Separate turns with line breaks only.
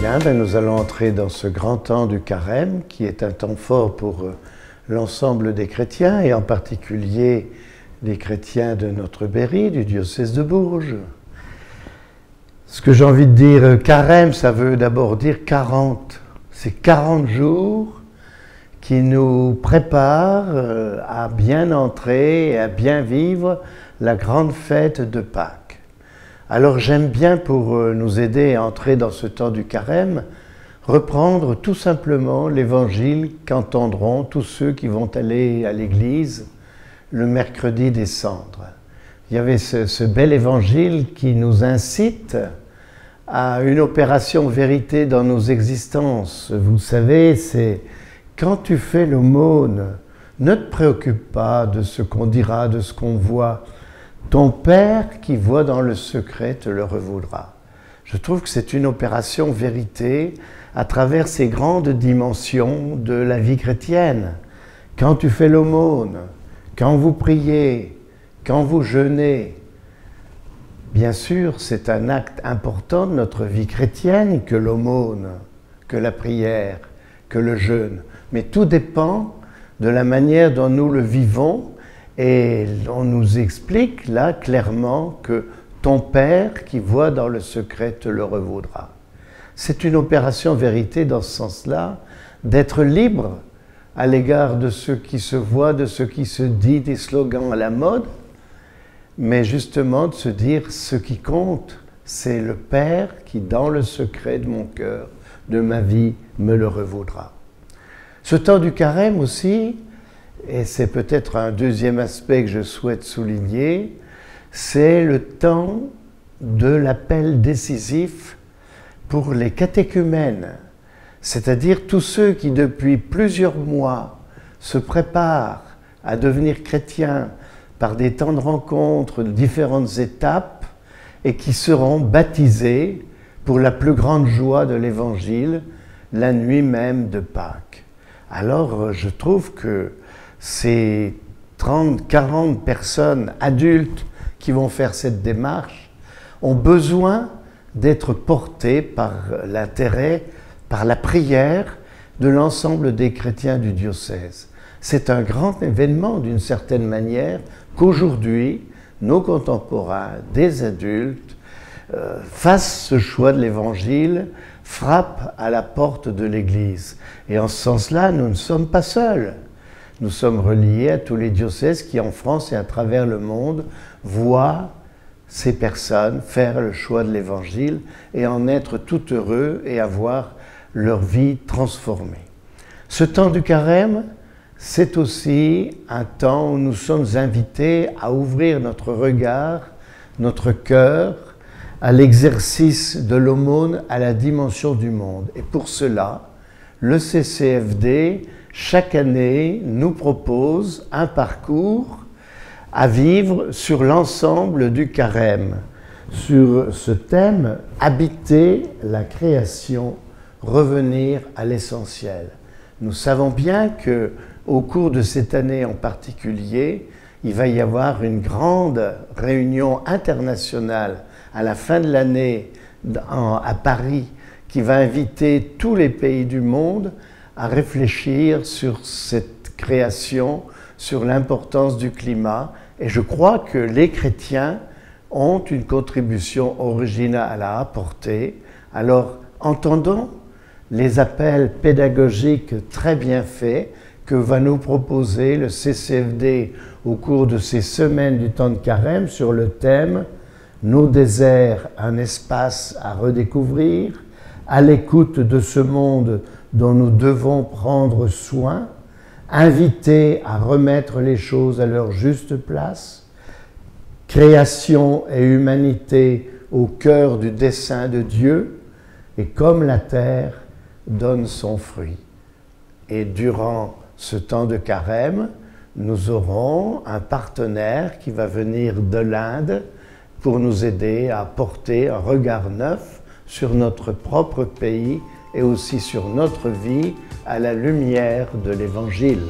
Bien, nous allons entrer dans ce grand temps du carême qui est un temps fort pour l'ensemble des chrétiens et en particulier les chrétiens de notre Berry, du diocèse de Bourges. Ce que j'ai envie de dire, carême, ça veut d'abord dire 40. C'est 40 jours qui nous préparent à bien entrer et à bien vivre la grande fête de Pâques. Alors j'aime bien, pour nous aider à entrer dans ce temps du carême, reprendre tout simplement l'évangile qu'entendront tous ceux qui vont aller à l'église le mercredi des Cendres. Il y avait ce bel évangile qui nous incite à une opération vérité dans nos existences. Vous savez, c'est quand tu fais l'aumône, ne te préoccupe pas de ce qu'on dira, de ce qu'on voit. Ton Père qui voit dans le secret te le revaudra. Je trouve que c'est une opération vérité à travers ces grandes dimensions de la vie chrétienne. Quand tu fais l'aumône, quand vous priez, quand vous jeûnez, bien sûr, c'est un acte important de notre vie chrétienne que l'aumône, que la prière, que le jeûne. Mais tout dépend de la manière dont nous le vivons. Et on nous explique là clairement que ton Père qui voit dans le secret te le revaudra. C'est une opération vérité dans ce sens-là, d'être libre à l'égard de ce qui se voit, de ce qui se dit, des slogans à la mode, mais justement de se dire ce qui compte, c'est le Père qui dans le secret de mon cœur, de ma vie, me le revaudra. Ce temps du carême aussi, et c'est peut-être un deuxième aspect que je souhaite souligner, c'est le temps de l'appel décisif pour les catéchumènes, c'est-à-dire tous ceux qui depuis plusieurs mois se préparent à devenir chrétiens par des temps de rencontres, de différentes étapes, et qui seront baptisés pour la plus grande joie de l'Évangile, la nuit même de Pâques. Alors je trouve que ces 30, 40 personnes adultes qui vont faire cette démarche ont besoin d'être portées par l'intérêt, par la prière de l'ensemble des chrétiens du diocèse. C'est un grand événement d'une certaine manière qu'aujourd'hui, nos contemporains, des adultes, fassent ce choix de l'Évangile, frappent à la porte de l'Église. Et en ce sens-là, nous ne sommes pas seuls. Nous sommes reliés à tous les diocèses qui, en France et à travers le monde, voient ces personnes faire le choix de l'Évangile et en être tout heureux et avoir leur vie transformée. Ce temps du carême, c'est aussi un temps où nous sommes invités à ouvrir notre regard, notre cœur, à l'exercice de l'aumône à la dimension du monde. Et pour cela, le CCFD, chaque année, nous propose un parcours à vivre sur l'ensemble du carême, sur ce thème « Habiter la création, revenir à l'essentiel ». Nous savons bien qu'au cours de cette année en particulier, il va y avoir une grande réunion internationale à la fin de l'année à Paris qui va inviter tous les pays du monde à réfléchir sur cette création, sur l'importance du climat. Et je crois que les chrétiens ont une contribution originale à apporter. Alors, entendons les appels pédagogiques très bien faits que va nous proposer le CCFD au cours de ces semaines du temps de carême sur le thème « Nos déserts, un espace à redécouvrir », à l'écoute de ce monde dont nous devons prendre soin, invités à remettre les choses à leur juste place, création et humanité au cœur du dessein de Dieu, et comme la terre donne son fruit. Et durant ce temps de carême, nous aurons un partenaire qui va venir de l'Inde pour nous aider à porter un regard neuf sur notre propre pays et aussi sur notre vie à la lumière de l'Évangile.